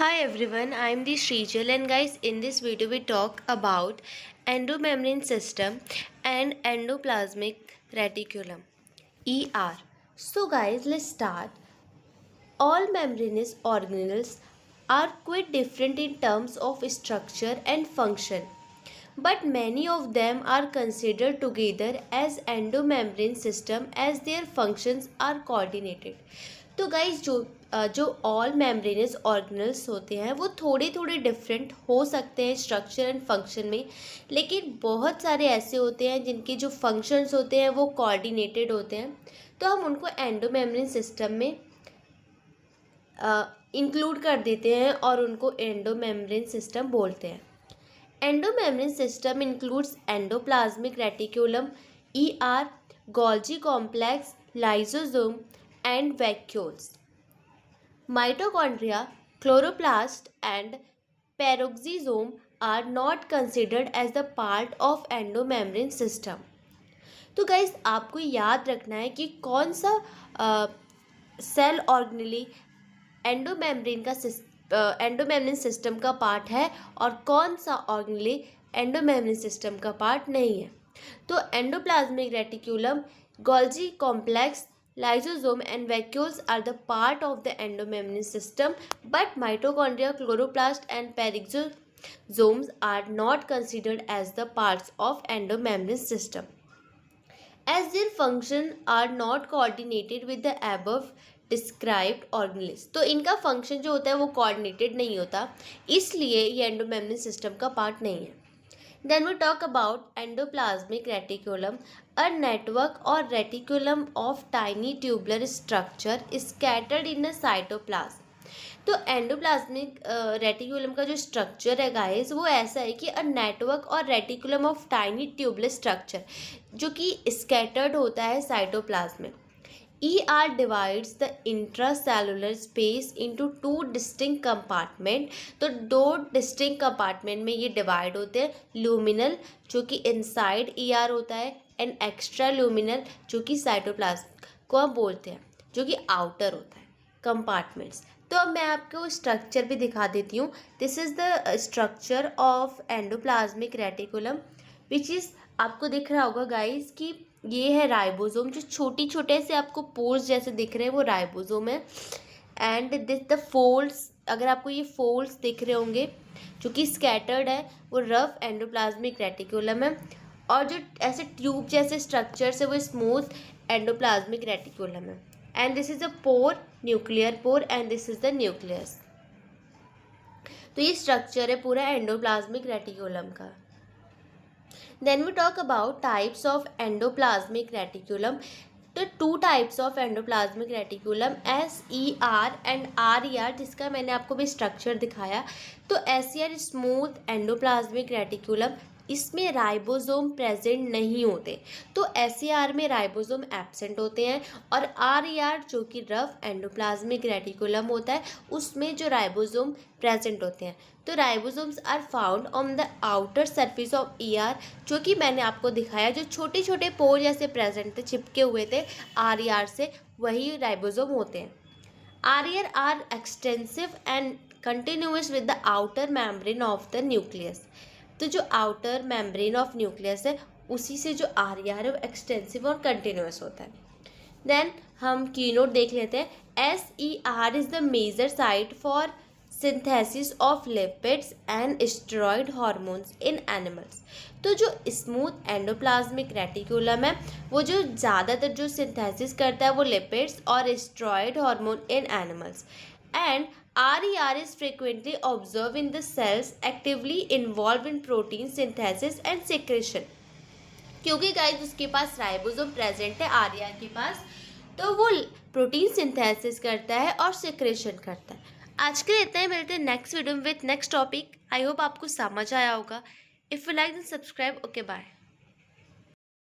Hi everyone, I am the Srijal and guys in this video we talk about endomembrane system and endoplasmic reticulum ER. So guys, let's start. All membranous organelles are quite different in terms of structure and function, but many of them are considered together as endomembrane system as their functions are coordinated. तो guys जो all membranes organelles होते हैं वो थोड़े थोड़े different हो सकते हैं स्ट्रक्चर एंड फंक्शन में, लेकिन बहुत सारे ऐसे होते हैं जिनके जो फंक्शंस होते हैं वो कोऑर्डिनेटेड होते हैं, तो हम उनको एंडोमेम्ब्रेन सिस्टम में इंक्लूड कर देते हैं और उनको एंडोमेम्ब्रेन सिस्टम बोलते हैं. Endomembrane system includes endoplasmic reticulum, ER, Golgi complex, lysosome, and vacuoles. Mitochondria, chloroplast, and peroxisome are not considered as the part of endomembrane system. तो गाइज आपको याद रखना है कि कौन सा सेल ऑर्गेनेली एंडोमेम्ब्रेन का एंडोमेम्ब्रेन सिस्टम का पार्ट है और कौन सा ऑर्गेनेली एंडोमेम्ब्रेन सिस्टम का पार्ट नहीं है. तो endoplasmic reticulum, Golgi complex, lysosome and vacuoles are the part of the endomembrane system, but mitochondria, chloroplast and peroxisomes are not considered as the parts of endomembrane system as their function are not coordinated with the above described organelles. तो इनका function जो होता है वो coordinated नहीं होता, इसलिए ये एंडोमेम्ब्रेन सिस्टम का पार्ट नहीं है. Then we talk about endoplasmic reticulum, a network or reticulum of tiny tubular structure scattered in a cytoplasm. तो एंडोप्लाज्मिक रेटिकुलम का जो स्ट्रक्चर है गाइस वो ऐसा है कि a network or reticulum of tiny tubular structure जो कि स्कैटर्ड होता है साइटोप्लाज्म में. ER divides the intracellular space into two distinct compartment. तो दो distinct compartment में ये divide होते हैं. luminal जो कि inside ER होता है and extra luminal जो कि cytoplasm को हम बोलते हैं जो कि outer होता है compartments. तो अब मैं आपको स्ट्रक्चर भी दिखा देती हूँ. This is the structure of endoplasmic reticulum which is, आपको दिख रहा होगा गाइस कि ये है राइबोसोम. जो छोटी छोटे से आपको पोर्स जैसे दिख रहे हैं वो राइबोसोम है. एंड दिस द फोल्ड्स, अगर आपको ये फोल्ड्स दिख रहे होंगे जो कि स्कैटर्ड है वो रफ एंडोप्लाज्मिक रेटिकुलम है. और जो ऐसे ट्यूब जैसे स्ट्रक्चर्स है वो स्मूथ एंडोप्लाज्मिक रेटिकुलम है. And this is a pore, nuclear pore, and this is the nucleus. तो ये स्ट्रक्चर है पूरा एंडोप्लाज्मिक रेटिकुलम का. Then we talk about types of endoplasmic reticulum. तो two types of endoplasmic reticulum, SER and RER, जिसका मैंने आपको भी स्ट्रक्चर दिखाया. तो SER स्मूथ एंडोप्लाज्मिक रेटिकुलम, इसमें राइबोसोम प्रेजेंट नहीं होते. तो SER में राइबोसोम एब्सेंट होते हैं और RER जो कि रफ एंडोप्लाज्मिक रेटिकुलम होता है उसमें जो राइबोसोम प्रेजेंट होते हैं. तो ribosomes are found on the outer surface of ER, जो कि मैंने आपको दिखाया जो छोटे छोटे पोर जैसे प्रेजेंट थे, चिपके हुए थे RER से, वही राइबोसोम होते हैं. RER are extensive and continuous with the outer membrane of the nucleus. तो जो आउटर मेम्ब्रेन ऑफ न्यूक्लियस है उसी से जो RER है वो एक्सटेंसिव और कंटिन्यूस होता है. देन हम कीनोट देख लेते हैं. SER is the major site for synthesis of lipids and steroid hormones in animals. तो जो स्मूथ एंडोप्लाज्मिक रेटिकुलम है वो जो ज़्यादातर जो सिंथेसिस करता है वो लिपिड्स और steroid hormone in animals. And RER is frequently observed in the cells actively involved in protein synthesis and secretion. क्योंकि गाइस उसके पास राइबोसोम प्रेजेंट है RER के पास, तो वो प्रोटीन सिंथेसिस करता है और सिक्रेशन करता है. आज के लिए इतना ही, मिलते हैं नेक्स्ट वीडियो में with next topic. I hope आपको समझ आया होगा. If you like then subscribe. Okay bye.